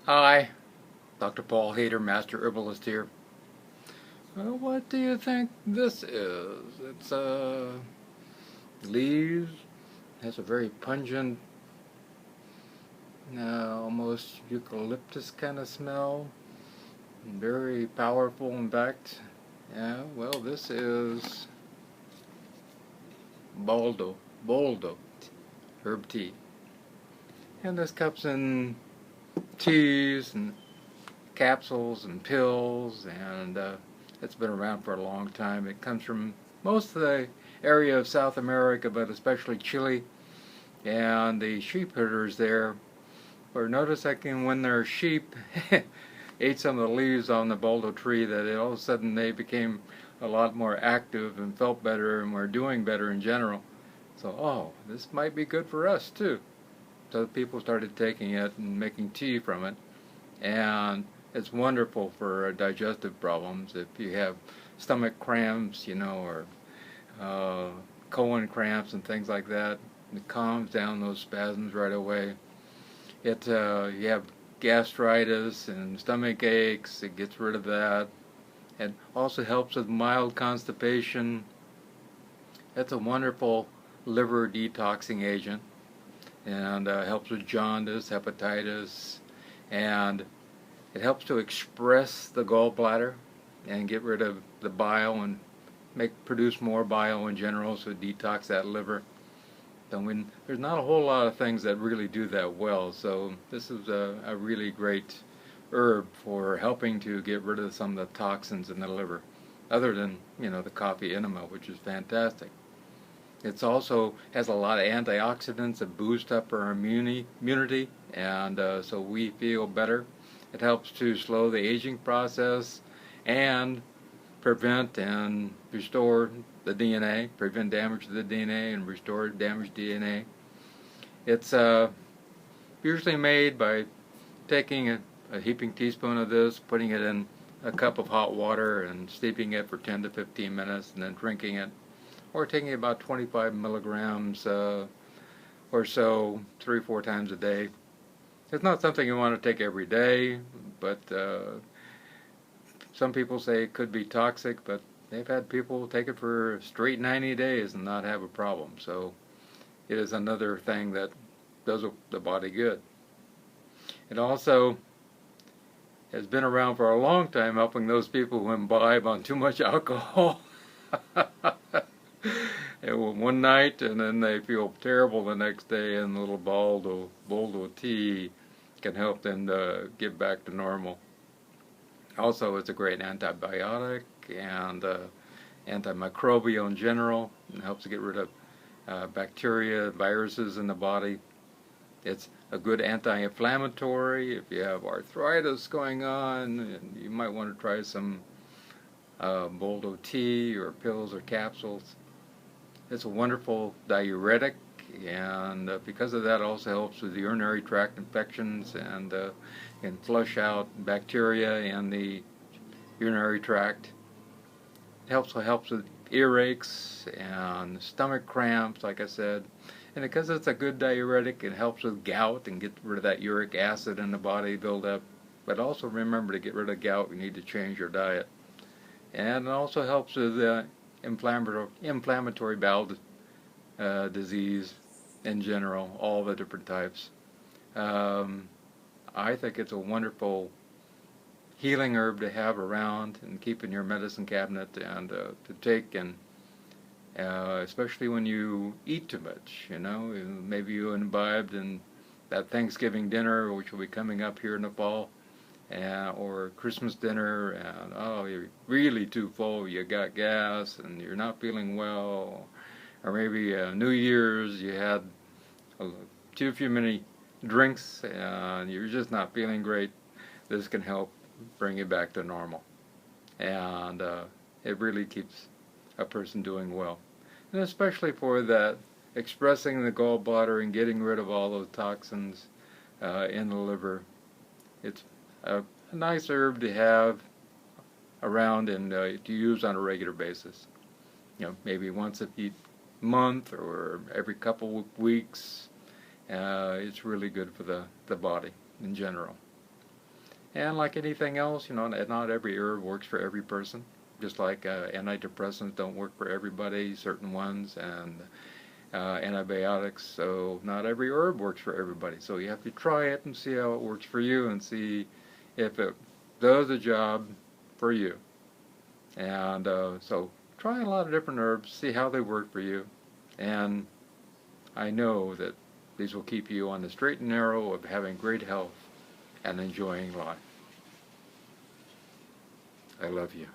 Hi, Dr. Paul Haider, Master Herbalist here. What do you think this is? It's leaves. Has a very pungent, almost eucalyptus kind of smell. Very powerful, in fact. Yeah, well, this is Boldo, Boldo herb tea, and this comes in teas and capsules and pills, and it's been around for a long time. It comes from most of the area of South America, but especially Chile, and the sheep herders there were noticing when their sheep ate some of the leaves on the Boldo tree that all of a sudden they became a lot more active and felt better and were doing better in general. So, oh, this might be good for us too. So people started taking it and making tea from it, and it's wonderful for digestive problems. If you have stomach cramps, or colon cramps and things like that, it calms down those spasms right away. You have gastritis and stomach aches, it gets rid of that. It also helps with mild constipation. It's a wonderful liver detoxing agent, and helps with jaundice, hepatitis, and it helps to express the gallbladder and get rid of the bile and produce more bile in general, so detox that liver. So there's not a whole lot of things that really do that well, so this is a really great herb for helping to get rid of some of the toxins in the liver, other than the coffee enema, which is fantastic. It also has a lot of antioxidants that boost up our immunity, and so we feel better. It helps to slow the aging process and prevent and restore the DNA, prevent damage to the DNA and restore damaged DNA. It's usually made by taking a heaping teaspoon of this, putting it in a cup of hot water and steeping it for 10 to 15 minutes and then drinking it, or taking about 25 milligrams or so 3 or 4 times a day. It's not something you want to take every day, but some people say it could be toxic, but they've had people take it for straight 90 days and not have a problem. So it is another thing that does the body good. It also has been around for a long time, helping those people who imbibe on too much alcohol. One night, and then they feel terrible the next day, and the little Boldo tea can help them to get back to normal. Also, it's a great antibiotic and antimicrobial in general. It helps to get rid of bacteria, viruses in the body. It's a good anti-inflammatory. If you have arthritis going on, you might want to try some Boldo tea or pills or capsules. It's a wonderful diuretic, and because of that, it also helps with urinary tract infections and can flush out bacteria in the urinary tract. It also helps with earaches and stomach cramps, like I said. And because it's a good diuretic, it helps with gout and get rid of that uric acid in the body buildup. But also remember, to get rid of gout, you need to change your diet. And it also helps with inflammatory bowel disease in general, all the different types. I think it's a wonderful healing herb to have around and keep in your medicine cabinet and to take, and especially when you eat too much. Maybe you imbibed in that Thanksgiving dinner, which will be coming up here in the fall, or Christmas dinner, and you're really too full, you got gas and you're not feeling well, or maybe New Year's you had too many drinks and you're just not feeling great. This can help bring you back to normal, and it really keeps a person doing well, and especially for that expressing the gallbladder and getting rid of all those toxins in the liver. It's a nice herb to have around and to use on a regular basis. Maybe once a month or every couple of weeks. It's really good for the body in general. And like anything else, not every herb works for every person. Just like antidepressants don't work for everybody, certain ones, and antibiotics. So not every herb works for everybody. So you have to try it and see how it works for you and see if it does the job for you. And so try a lot of different herbs, see how they work for you. And I know that these will keep you on the straight and narrow of having great health and enjoying life. I love you.